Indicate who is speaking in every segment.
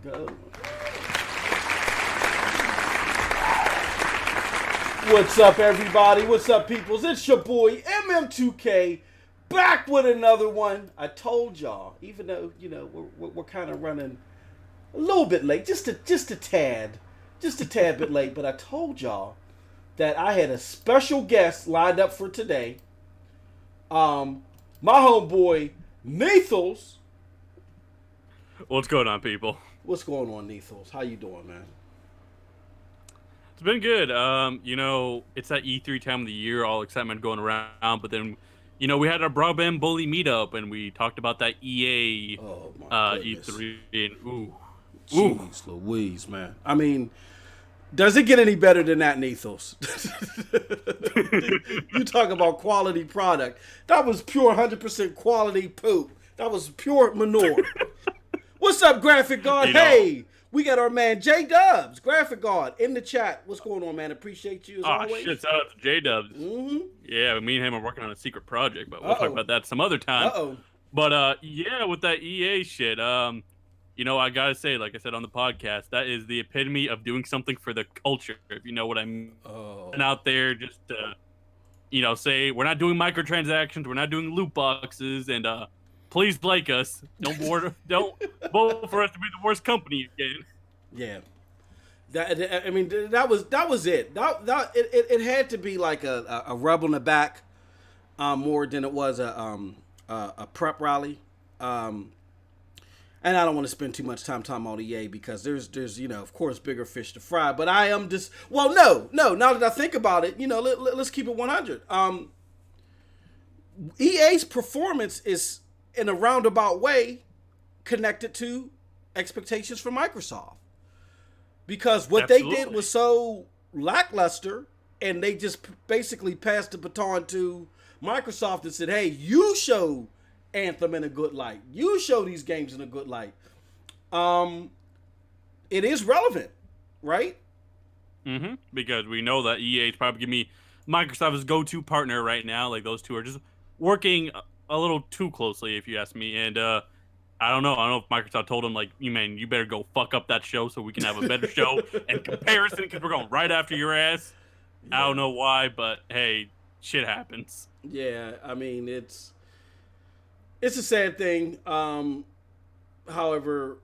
Speaker 1: go. What's up, everybody? What's up, peoples? It's your boy MM2K back with another one. I told y'all, even though we're kind of running a little bit late, just a tad bit late, but I told y'all that I had a special guest lined up for today. My homeboy Nethilez.
Speaker 2: What's going on, people?
Speaker 1: What's going on, Nethilez? How you doing, man?
Speaker 2: It's been good. It's that E3 time of the year, all excitement going around. But then, we had our Broadband Bully meetup, and we talked about that EA E3. And
Speaker 1: Jeez Louise, man. I mean, does it get any better than that, Nethilez? You talk about quality product. That was pure 100% quality poop. That was pure manure. What's up, Graphic God? Hey, we got our man J Dubs, Graphic God, in the chat. What's going on, man? Appreciate you as always.
Speaker 2: Shit, shout out to J Dubs.
Speaker 1: Mm-hmm.
Speaker 2: Yeah, me and him are working on a secret project, but we'll talk about that some other time. But with that EA shit, I gotta say, like I said on the podcast, that is the epitome of doing something for the culture, if you know what I mean. And out there just say we're not doing microtransactions, we're not doing loot boxes, and please like us. Don't vote for us to be the worst company again.
Speaker 1: Yeah, that was it. It had to be like a rub on the back, more than it was a prep rally. And I don't want to spend too much time talking about EA because there's of course bigger fish to fry. But I am just no. Now that I think about it, let's keep it 100. EA's performance is, in a roundabout way, connected to expectations from Microsoft. Because what they did was so lackluster, and they just basically passed the baton to Microsoft and said, hey, you show Anthem in a good light. You show these games in a good light. It is relevant, right?
Speaker 2: Mm-hmm. Because we know that EA is probably going to be Microsoft's go-to partner right now. Like, those two are just working a little too closely, if you ask me. And I don't know if Microsoft told him, like, you better go fuck up that show so we can have a better show and comparison, because we're going right after your ass. Yeah. I don't know why, but hey, shit happens.
Speaker 1: Yeah, I mean, it's a sad thing. However,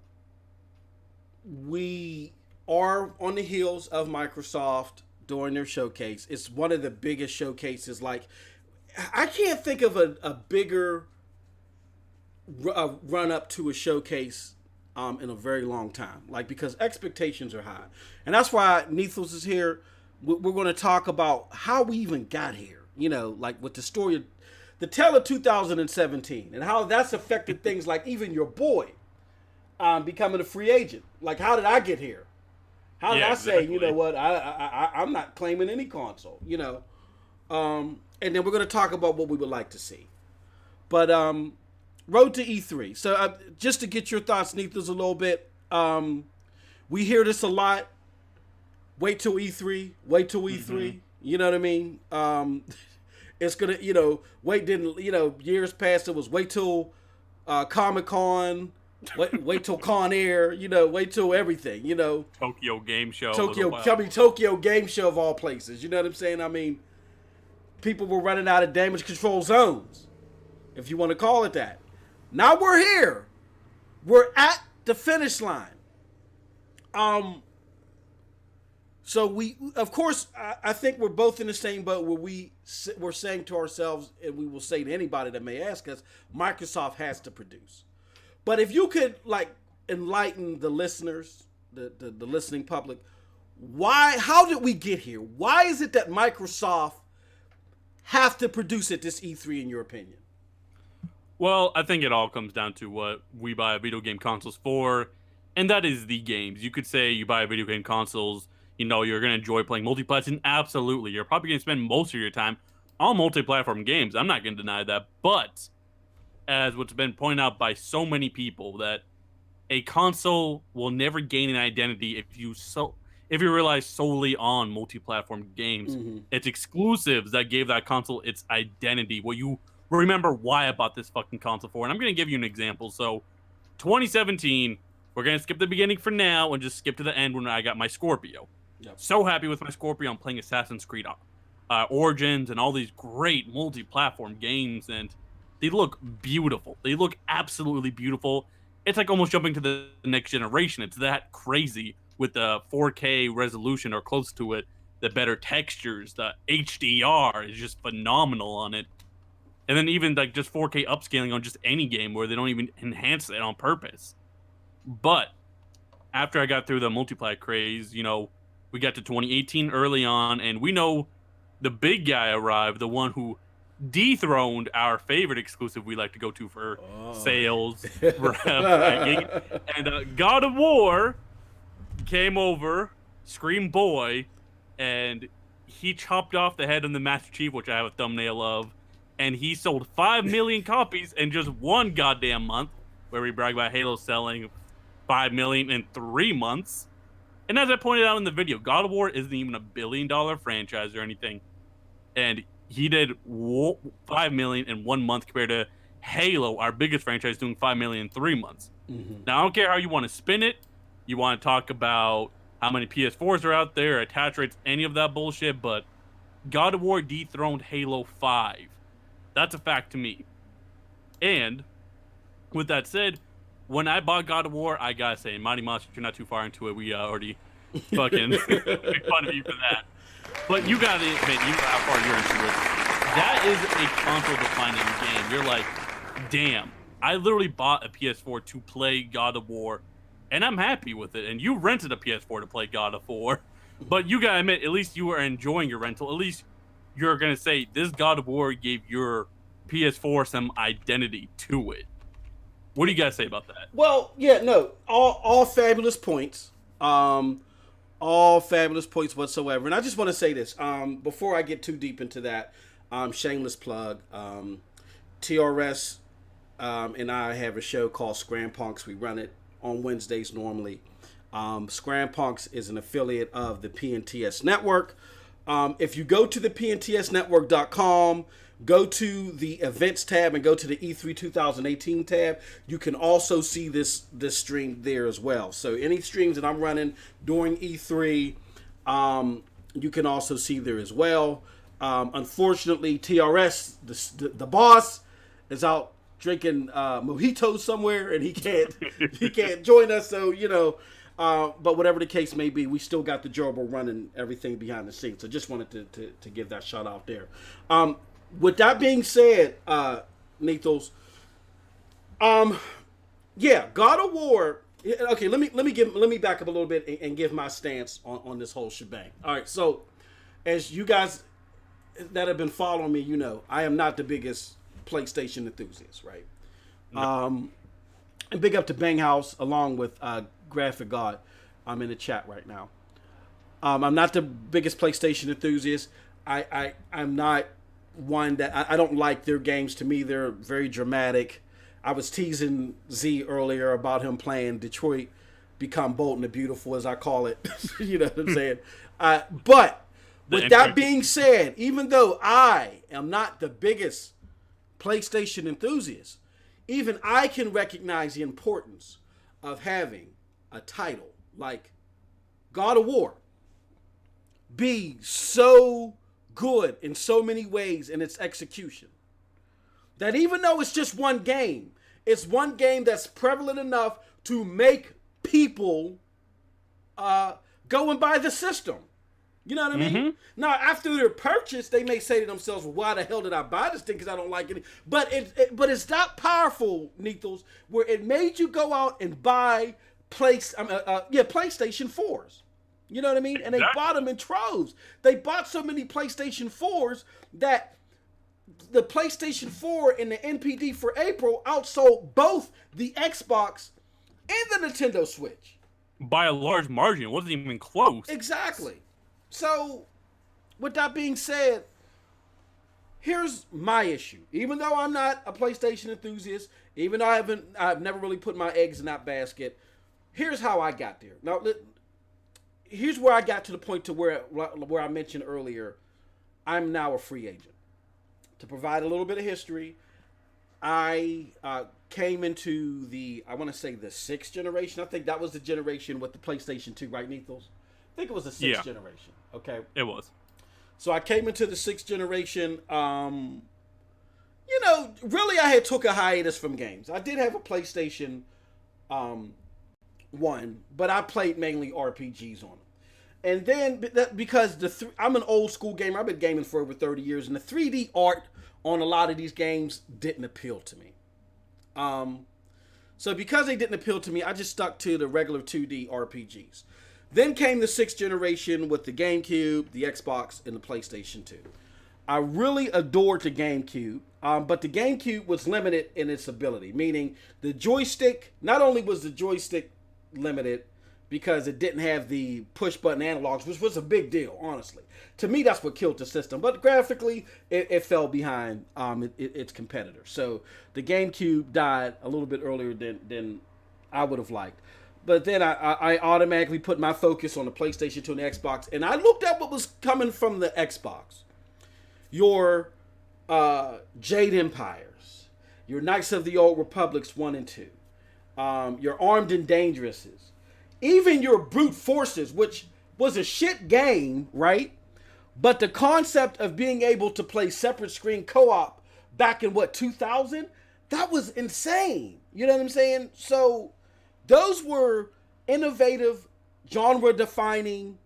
Speaker 1: we are on the heels of Microsoft during their showcase. It's one of the biggest showcases. Like, I can't think of a bigger run up to a showcase in a very long time. Like, because expectations are high, and that's why Nethilez is here. We're going to talk about how we even got here. Like with the story of the tale of 2017 and how that's affected things like even your boy becoming a free agent. Like, how did I get here? How did I say, you know what, I'm not claiming any console, and then we're going to talk about what we would like to see. But road to E3. So just to get your thoughts, Nethilez, a little bit, we hear this a lot. Wait till E3. Wait till E3. Mm-hmm. You know what I mean? It's going to, years past it was wait till Comic-Con. Wait till Con Air, wait till everything,
Speaker 2: Tokyo Game Show.
Speaker 1: Tokyo Game Show of all places. You know what I'm saying? I mean, people were running out of damage control zones, if you want to call it that. Now we're here. We're at the finish line. So we, of course, I think we're both in the same boat where we're saying to ourselves, and we will say to anybody that may ask us, Microsoft has to produce. But if you could, like, enlighten the listeners, the listening public, how did we get here? Why is it that Microsoft have to produce at this E3, in your opinion?
Speaker 2: Well, I think it all comes down to what we buy video game consoles for, and that is the games. You could say you buy video game consoles, you're going to enjoy playing multi-platform. Absolutely. You're probably going to spend most of your time on multi-platform games. I'm not going to deny that. But as what's been pointed out by so many people, that a console will never gain an identity if you rely solely on multi-platform games. Mm-hmm. It's exclusives that gave that console its identity. What you remember why I bought this fucking console for. And I'm going to give you an example. So 2017, we're going to skip the beginning for now and just skip to the end when I got my Scorpio.
Speaker 1: Yep.
Speaker 2: So happy with my Scorpio. I'm playing Assassin's Creed Origins and all these great multi-platform games, and they look beautiful. They look absolutely beautiful. It's like almost jumping to the next generation. It's that crazy with the 4K resolution or close to it, the better textures, the HDR is just phenomenal on it. And then even like just 4K upscaling on just any game where they don't even enhance it on purpose. But after I got through the multiplayer craze, you know, we got to 2018 early on, and we know the big guy arrived, the one who dethroned our favorite exclusive we like to go to for sales. And God of War came over, Scream Boy, and he chopped off the head of the Master Chief, which I have a thumbnail of, and he sold 5 million copies in just one goddamn month, where we brag about Halo selling 5 million in 3 months. And as I pointed out in the video, God of War isn't even a $1 billion franchise or anything. And he did 5 million in 1 month compared to Halo, our biggest franchise, doing 5 million in 3 months. Mm-hmm. Now, I don't care how you want to spin it. You want to talk about how many PS4s are out there, attach rates, any of that bullshit, but God of War dethroned Halo 5. That's a fact to me. And with that said, when I bought God of War, I gotta say, Mighty Monster, you're not too far into it. We already fucking made fun of you for that. But you gotta admit, you know how far you're into it. That is a console-defining game. You're like, damn, I literally bought a PS4 to play God of War, and I'm happy with it. And you rented a PS4 to play God of War, but you gotta admit, at least you were enjoying your rental. At least you're gonna say this God of War gave your PS4 some identity to it. What do you guys say about that?
Speaker 1: Well, yeah, no, all fabulous points. All fabulous points whatsoever. And I just want to say this before I get too deep into that. Shameless plug. TRS and I have a show called Scram Punks. We run it on Wednesdays normally. Scram Punks is an affiliate of the PNTS Network. If you go to the PNTSnetwork.com, go to the events tab and go to the E3 2018 tab, you can also see this stream there as well. So any streams that I'm running during E3, you can also see there as well. Unfortunately, TRS, the boss, is out drinking mojitos somewhere, and he can't join us. So but whatever the case may be, we still got the gerbil running everything behind the scenes. So just wanted to give that shout out there. With that being said, Nethilez, yeah, God of War. Okay, let me back up a little bit and give my stance on this whole shebang. All right, so as you guys that have been following me, you know, I am not the biggest PlayStation enthusiast, right? And big up to Bang House along with Graphic God. I'm in the chat right now. I'm not the biggest PlayStation enthusiast. I'm not one that I don't like their games. To me, they're very dramatic. I was teasing Z earlier about him playing Detroit Become Bold and the Beautiful, as I call it. You know what I'm saying? But with that being said, even though I am not the biggest PlayStation enthusiast, even I can recognize the importance of having a title like God of War be so good in so many ways in its execution that even though it's just one game, it's one game that's prevalent enough to make people go and buy the system. You know what I mean? Mm-hmm. Now, after their purchase, they may say to themselves, well, why the hell did I buy this thing? Because I don't like it. But it's that powerful, Nethilez, where it made you go out and buy PlayStation 4s. You know what I mean? And they bought them in troves. They bought so many PlayStation 4s that the PlayStation 4 and the NPD for April outsold both the Xbox and the Nintendo Switch.
Speaker 2: By a large margin. It wasn't even close.
Speaker 1: Exactly. So, with that being said, here's my issue. Even though I'm not a PlayStation enthusiast, even though I've never really put my eggs in that basket, here's how I got there. Now, here's where I got to the point to where I mentioned earlier, I'm now a free agent. To provide a little bit of history, I came into I want to say the sixth generation. I think that was the generation with the PlayStation 2, right, Nethos? I think it was the sixth
Speaker 2: Yeah,
Speaker 1: generation. Okay.
Speaker 2: it was.
Speaker 1: So I came into the sixth generation. Really, I had took a hiatus from games. I did have a PlayStation 1, but I played mainly RPGs on it. And then because I'm an old school gamer, I've been gaming for over 30 years, and the 3D art on a lot of these games didn't appeal to me. So because they didn't appeal to me, I just stuck to the regular 2D RPGs. Then came the sixth generation with the GameCube, the Xbox, and the PlayStation 2. I really adored the GameCube, but the GameCube was limited in its ability, meaning the joystick, not only was the joystick limited because it didn't have the push button analogs, which was a big deal, honestly. To me, that's what killed the system. But graphically, it fell behind its competitor. So the GameCube died a little bit earlier than I would have liked. But then I automatically put my focus on the PlayStation 2 and the Xbox, and I looked at what was coming from the Xbox. Your Jade Empires, your Knights of the Old Republics 1 and 2, your Armed and Dangerouses, even your Brute Forces, which was a shit game, right? But the concept of being able to play separate screen co-op back in 2000, that was insane. You know what I'm saying? So those were innovative, genre-defining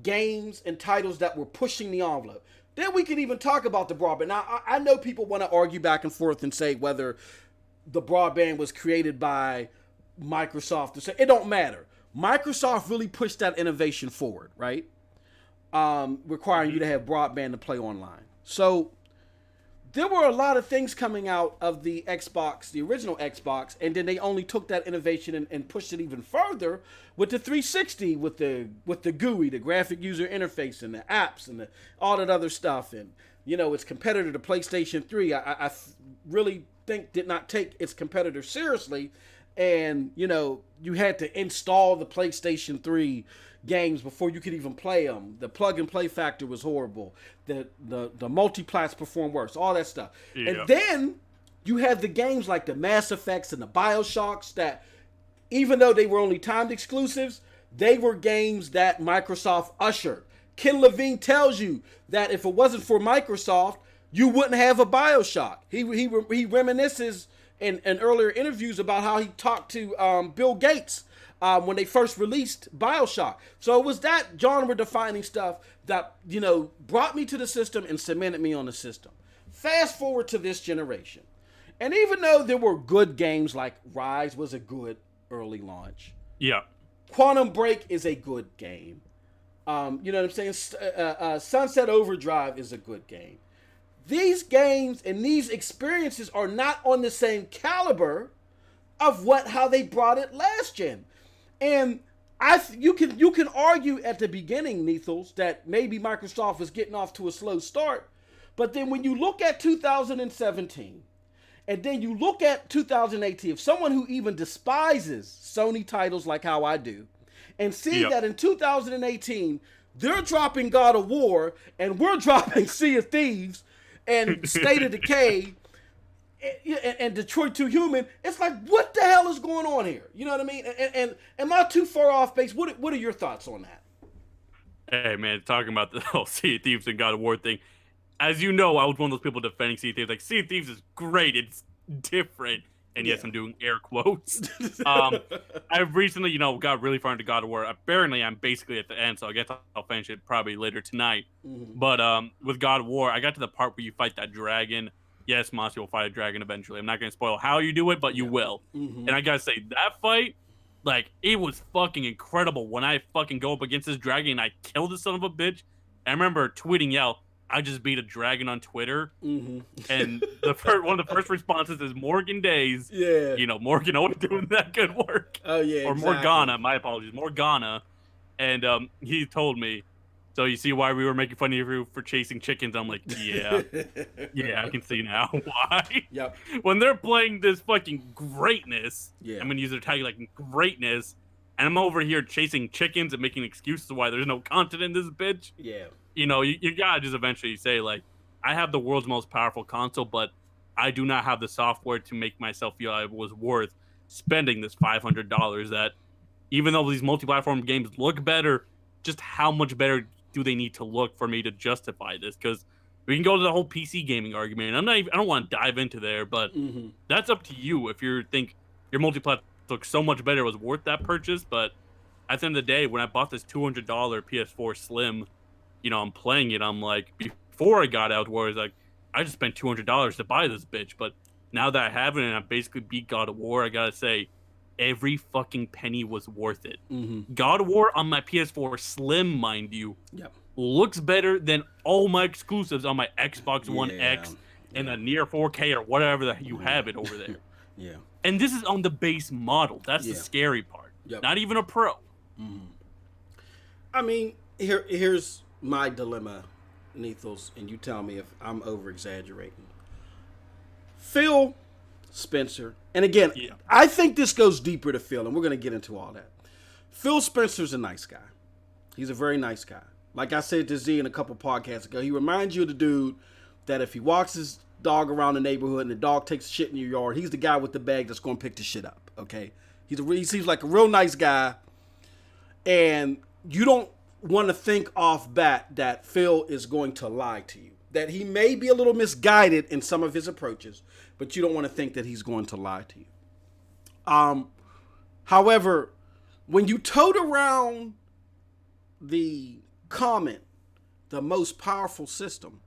Speaker 1: games and titles that were pushing the envelope. Then we can even talk about the broadband. Now, I know people want to argue back and forth and say whether the broadband was created by Microsoft. It don't matter. Microsoft really pushed that innovation forward, right? Requiring you to have broadband to play online. So there were a lot of things coming out of the Xbox, the original Xbox, and then they only took that innovation and pushed it even further with the 360, with the GUI, the graphic user interface, and the apps, and all that other stuff. And its competitor, the PlayStation 3, I really think did not take its competitor seriously. And you had to install the PlayStation 3 games before you could even play them. The plug and play factor was horrible. The multiplats performed worse. All that stuff. Yeah. And then you had the games like the Mass Effects and the BioShocks that, even though they were only timed exclusives, they were games that Microsoft ushered. Ken Levine tells you that if it wasn't for Microsoft, you wouldn't have a BioShock. He reminisces in earlier interviews about how he talked to Bill Gates when they first released BioShock. So it was that genre-defining stuff that, brought me to the system and cemented me on the system. Fast forward to this generation. And even though there were good games like Rise was a good early launch.
Speaker 2: Yeah.
Speaker 1: Quantum Break is a good game. You know what I'm saying? Sunset Overdrive is a good game. These games and these experiences are not on the same caliber of how they brought it last gen. And you can argue at the beginning, Nethilez, that maybe Microsoft was getting off to a slow start. But then when you look at 2017, and then you look at 2018, if someone who even despises Sony titles like how I do, and see that in 2018, they're dropping God of War, and we're dropping Sea of Thieves, and State of Decay, and Detroit 2 Human, it's like, what the hell is going on here? You know what I mean? And am I too far off base? What are your thoughts on that?
Speaker 2: Hey, man, talking about the whole Sea of Thieves and God of War thing, as you know, I was one of those people defending Sea of Thieves. Like, Sea of Thieves is great. It's different. And yes, I'm doing air quotes. I've recently, got really far into God of War. Apparently, I'm basically at the end, so I guess I'll finish it probably later tonight. Mm-hmm. But with God of War, I got to the part where you fight that dragon. Yes, Monty will fight a dragon eventually. I'm not going to spoil how you do it, but you will. Mm-hmm. And I got to say, that fight, like, it was fucking incredible. When I fucking go up against this dragon and I kill this son of a bitch, I remember tweeting out, I just beat a dragon on Twitter. Mm-hmm. And one of the first responses is Morgan Days. Yeah. Morgan always doing that good work.
Speaker 1: Oh, yeah,
Speaker 2: Or exactly. Morgana, my apologies. Morgana. And he told me, so you see why we were making fun of you for chasing chickens? I'm like, yeah. Yeah, I can see now why.
Speaker 1: Yep.
Speaker 2: When they're playing this fucking greatness, I'm going to use their tag like greatness, and I'm over here chasing chickens and making excuses why there's no content in this bitch.
Speaker 1: Yeah.
Speaker 2: You gotta just eventually say, like, I have the world's most powerful console, but I do not have the software to make myself feel I was worth spending this $500. That even though these multi-platform games look better, just how much better do they need to look for me to justify this? Because we can go to the whole PC gaming argument. I don't want to dive into there, but that's up to you if you think your multi-platform looks so much better, it was worth that purchase. But at the end of the day, when I bought this $200 PS4 Slim, I'm playing it. I'm like, before I got out, where I was like, I just spent $200 to buy this bitch. But now that I have it and I basically beat God of War, I gotta say, every fucking penny was worth it. God of War on my PS4 Slim, mind you, looks better than all my exclusives on my Xbox One X and a near 4K or whatever that you have it over there. And this is on the base model. That's the scary part. Not even a Pro.
Speaker 1: I mean, here's my dilemma, Nethilez, and you tell me if I'm over-exaggerating. Phil Spencer, and again, I think this goes deeper to Phil, and we're going to get into all that. Phil Spencer's a nice guy. He's a very nice guy. Like I said to Z in a couple podcasts ago, he reminds you of the dude that if he walks his dog around the neighborhood and the dog takes shit in your yard, he's the guy with the bag that's going to pick the shit up, okay? He seems like a real nice guy, and you don't want to think off bat that Phil is going to lie to you. That he may be a little misguided in some of his approaches, but you don't want to think that he's going to lie to you. However, when you tote around the comment, the most powerful system,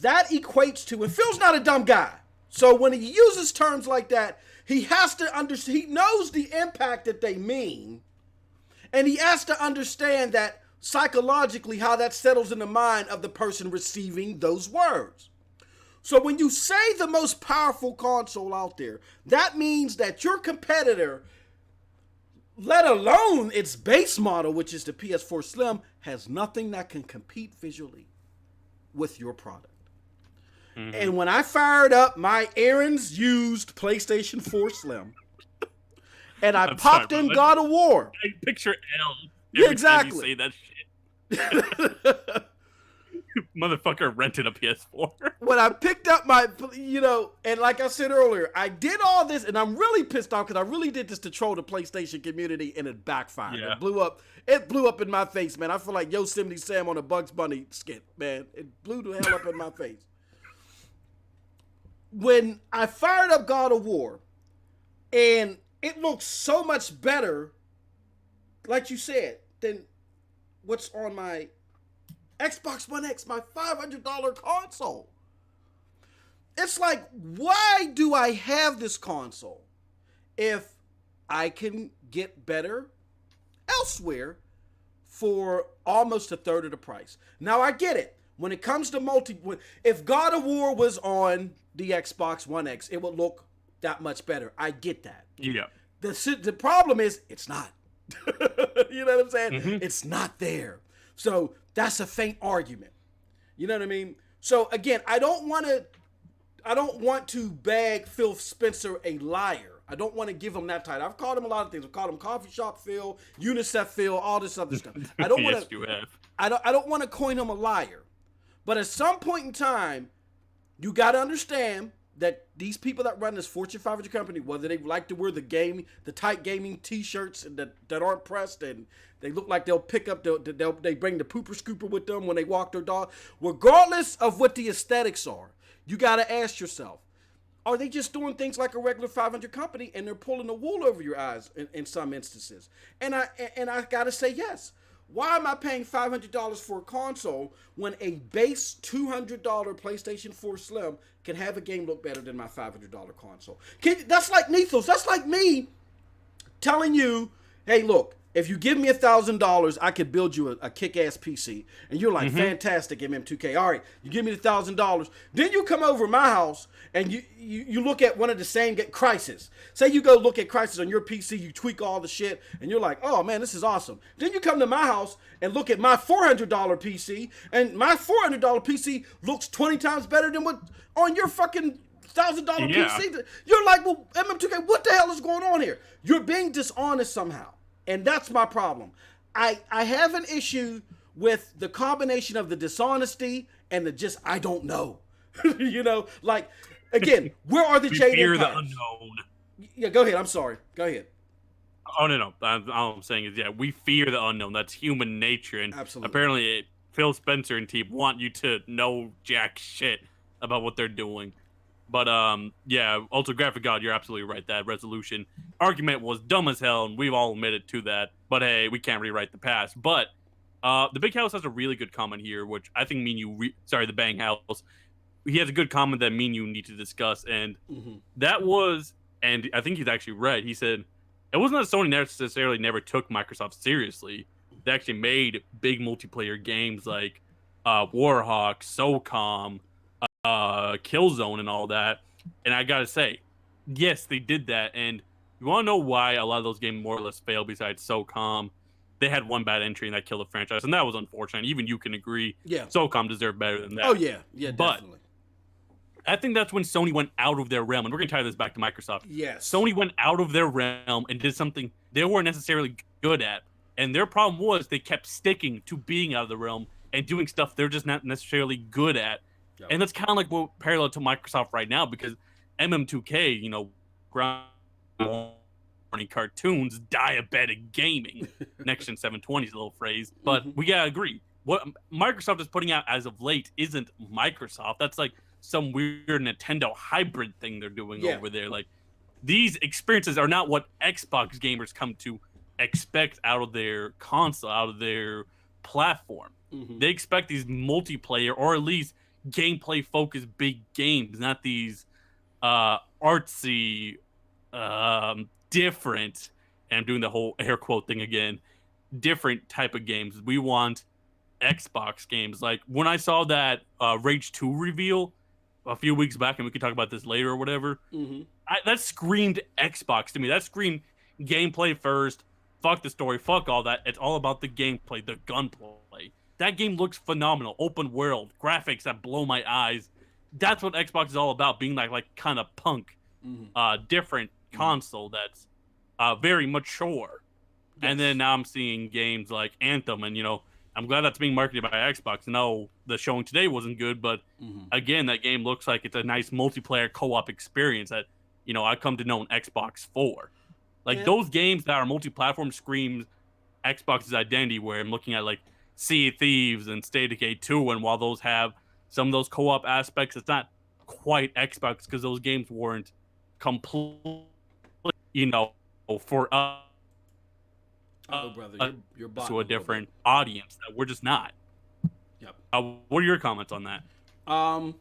Speaker 1: that equates to, and Phil's not a dumb guy, so when he uses terms like that, he has to understand, he knows the impact that they mean, and he has to understand that psychologically how that settles in the mind of the person receiving those words. So when you say the most powerful console out there, that means that your competitor, let alone its base model, which is the PS4 Slim, has nothing that can compete visually with your product. And when I fired up my Aaron's used PlayStation 4 Slim, and I popped in God of War.
Speaker 2: I picture L.
Speaker 1: Exactly.
Speaker 2: Time you say that shit. Motherfucker rented a PS4.
Speaker 1: When I picked up my, and like I said earlier, I did all this, and I'm really pissed off because I really did this to troll the PlayStation community, and it backfired. It blew up. It blew up in my face, man. I feel like Yosemite Sam on a Bugs Bunny skit, man. It blew the hell up in my face. When I fired up God of War, and it looks so much better, like you said, than what's on my Xbox One X, my $500 console. It's like, why do I have this console if I can get better elsewhere for almost a third of the price? Now, I get it. When it comes to if God of War was on the Xbox One X, it would look that much better. I get that.
Speaker 2: Yeah.
Speaker 1: The problem is, it's not. You know what I'm saying? It's not there. So that's a faint argument. You know what I mean? So again, I don't want to bag Phil Spencer a liar. I don't want to give him that title. I've called him a lot of things. I've called him Coffee Shop Phil, UNICEF Phil, all this other stuff. I don't want to.
Speaker 2: Yes,
Speaker 1: I don't want to coin him a liar. But at some point in time, you got to understand that these people that run this Fortune 500 company, whether they like to wear the tight gaming T-shirts that aren't pressed, and they look like they'll pick up they bring the pooper scooper with them when they walk their dog, regardless of what the aesthetics are, you got to ask yourself, are they just doing things like a regular 500 company, and they're pulling the wool over your eyes in some instances? And I got to say yes. Why am I paying $500 for a console when a base $200 PlayStation 4 Slim can have a game look better than my $500 console? That's like Nethilez. That's like me telling you, hey, look, if you give me $1,000, I could build you a kick-ass PC. And you're like, fantastic, MM2K. All right, you give me the $1,000. Then you come over to my house and you look at one of the same Crysis. Say you go look at Crysis on your PC, you tweak all the shit, and you're like, oh man, this is awesome. Then you come to my house and look at my $400 PC, and my $400 PC looks 20 times better than what on your fucking $1,000 PC. You're like, well, MM2K, what the hell is going on here? You're being dishonest somehow. And that's my problem. I have an issue with the combination of the dishonesty and the just, I don't know. Like again, where are the
Speaker 2: We
Speaker 1: Jade
Speaker 2: fear the
Speaker 1: Empires?
Speaker 2: unknown.
Speaker 1: Yeah, go ahead. I'm sorry. Go ahead.
Speaker 2: Oh no, no. All I'm saying is, yeah, we fear the unknown. That's human nature, and
Speaker 1: Absolutely.
Speaker 2: apparently, Phil Spencer and team want you to know jack shit about what they're doing. But yeah, Ultra Graphic God, you're absolutely right. That resolution argument was dumb as hell, and we've all admitted to that. But hey, we can't rewrite the past. But the Big House has a really good comment here, which I think me and you. Sorry, the Bang House. He has a good comment that me and you need to discuss, and
Speaker 1: Hmm.
Speaker 2: that was, and I think he's actually right. He said it wasn't that Sony necessarily never took Microsoft seriously. They actually made big multiplayer games like Warhawk, SOCOM, Killzone, and all that. And I gotta say, yes, they did that. And you want to know why a lot of those games more or less failed? Besides SOCOM, they had one bad entry and that killed the franchise, and that was unfortunate. Even you can agree,
Speaker 1: Yeah.
Speaker 2: SOCOM deserved better than
Speaker 1: Oh
Speaker 2: that.
Speaker 1: yeah. Yeah.
Speaker 2: But
Speaker 1: Definitely.
Speaker 2: I think that's when Sony went out of their realm, and we're gonna tie this back to Microsoft.
Speaker 1: Yes.
Speaker 2: Sony went out of their realm and did something they weren't necessarily good at, and their problem was they kept sticking to being out of the realm and doing stuff they're just not necessarily good at,
Speaker 1: Yep.
Speaker 2: and that's kind of like what parallel to Microsoft right now because MM2K, ground morning cartoons, diabetic gaming, next gen 720 is a little phrase, but
Speaker 1: Hmm.
Speaker 2: we gotta agree. What Microsoft is putting out as of late isn't Microsoft. That's like some weird Nintendo hybrid thing they're doing
Speaker 1: Yeah.
Speaker 2: over there. Like these experiences are not what Xbox gamers come to expect out of their console, out of their platform.
Speaker 1: Hmm.
Speaker 2: They expect these multiplayer or at least gameplay focused big games, not these artsy, different. And I'm doing the whole air quote thing again. Different type of games. We want Xbox games. Like when I saw that Rage 2 reveal a few weeks back, and we can talk about this later or whatever,
Speaker 1: Hmm.
Speaker 2: that screamed Xbox to me. That screamed gameplay first. Fuck the story. Fuck all that. It's all about the gameplay, the gunplay. That game looks phenomenal. Open world, graphics that blow my eyes. That's what Xbox is all about. Being like kind of punk,
Speaker 1: Hmm.
Speaker 2: different
Speaker 1: Hmm.
Speaker 2: console that's very mature. And then
Speaker 1: Yes.
Speaker 2: now I'm seeing games like Anthem, and I'm glad that's being marketed by Xbox. No, the showing today wasn't good, but
Speaker 1: Hmm.
Speaker 2: again, that game looks like it's a nice multiplayer co-op experience that I come to know an Xbox for. Like
Speaker 1: And
Speaker 2: those games that are multi-platform screams Xbox's identity. Where I'm looking at like Sea of Thieves and State of Decay 2, and while those have some of those co-op aspects, it's not quite Xbox because those games weren't complete, you know, for us
Speaker 1: oh, brother, you're
Speaker 2: to
Speaker 1: botting
Speaker 2: a
Speaker 1: a little bit.
Speaker 2: different audience that we're just not.
Speaker 1: Yep.
Speaker 2: What are your comments on that?
Speaker 1: Um,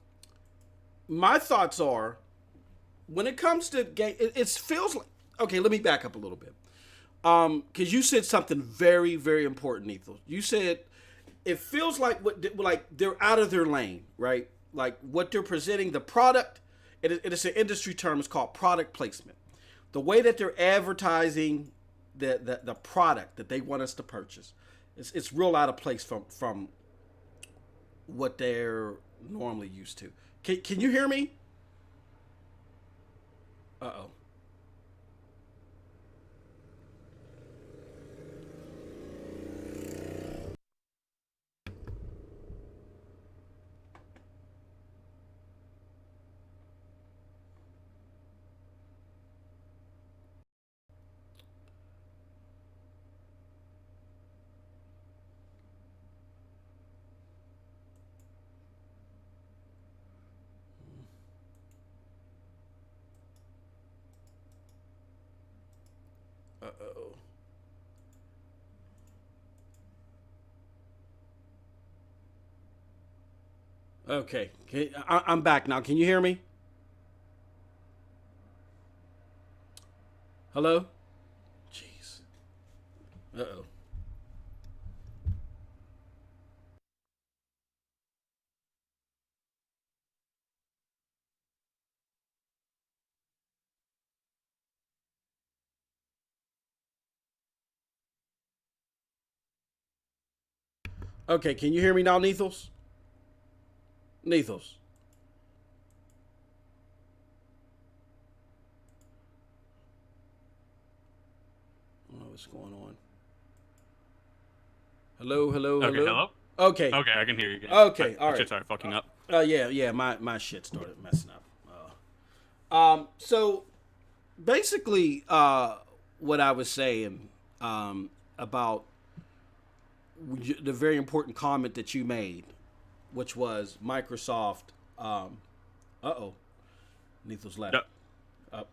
Speaker 1: my thoughts are when it comes to game, it feels like okay. Let me back up a little bit. Because you said something very, very important, Ethel. You said it feels like they're out of their lane, right? Like what they're presenting, the product. It is an industry term. It's called product placement. The way that they're advertising the product that they want us to purchase, it's real out of place from what they're normally used to. Can you hear me? Uh oh. Uh oh. Okay. I'm back now. Can you hear me? Hello? Jeez. Uh oh. Okay, can you hear me now, Nethos? Nethos. I don't know what's going on. Hello, hello,
Speaker 2: Okay,
Speaker 1: hello.
Speaker 2: hello.
Speaker 1: Okay.
Speaker 2: Okay, I can hear you again.
Speaker 1: Okay. All
Speaker 2: I should
Speaker 1: right.
Speaker 2: start fucking up.
Speaker 1: Yeah. My shit started messing up. So basically, what I was saying about the very important comment that you made, which was Microsoft. Nethilez left.
Speaker 2: Yep.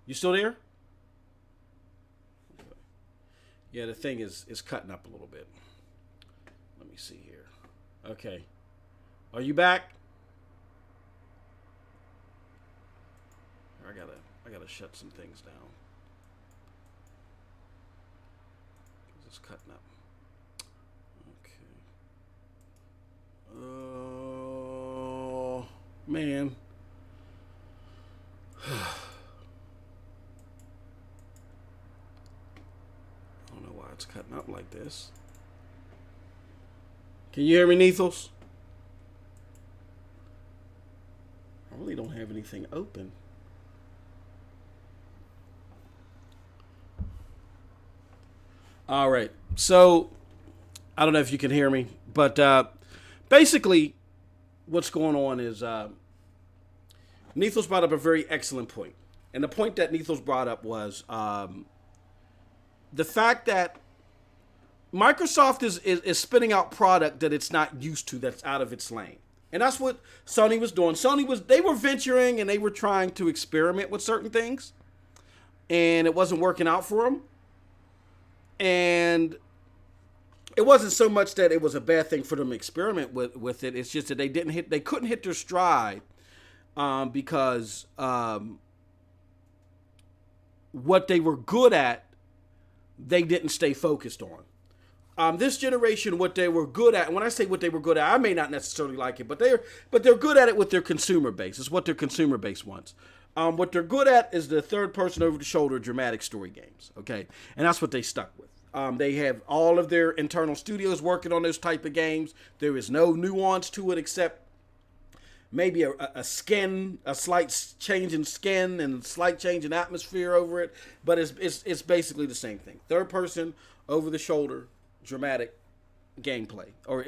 Speaker 1: You still there? Yeah, the thing is cutting up a little bit. Let me see here. Okay. Are you back? I gotta shut some things down. It's cutting up. Okay. Oh man. I don't know why it's cutting up like this. Can you hear me, Nethilez? I really don't have anything open. All right. So, I don't know if you can hear me, but basically, what's going on is Nethilez brought up a very excellent point. And the point that Nethilez brought up was the fact that Microsoft is spitting out product that it's not used to, that's out of its lane. And that's what Sony was doing. They were venturing and they were trying to experiment with certain things. And it wasn't working out for them. And it wasn't so much that it was a bad thing for them to experiment with it. It's just that they couldn't hit their stride because what they were good at, they didn't stay focused on. This generation, what they were good at, and when I say what they were good at, I may not necessarily like it, but they're good at it with their consumer base. It's what their consumer base wants. What they're good at is the third-person over-the-shoulder dramatic story games, okay? And that's what they stuck with. They have all of their internal studios working on those type of games. There is no nuance to it except maybe a slight change in skin and slight change in atmosphere over it, but it's basically the same thing. Third-person over-the-shoulder dramatic gameplay, or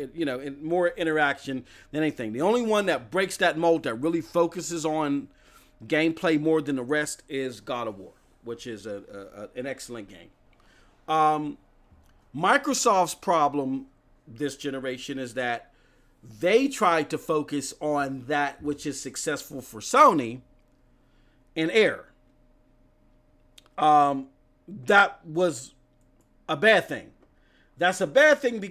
Speaker 1: more interaction than anything. The only one that breaks that mold, that really focuses on gameplay more than the rest, is God of War, which is an excellent game. Microsoft's problem this generation is that they tried to focus on that which is successful for Sony and error. That was a bad thing. That's a bad thing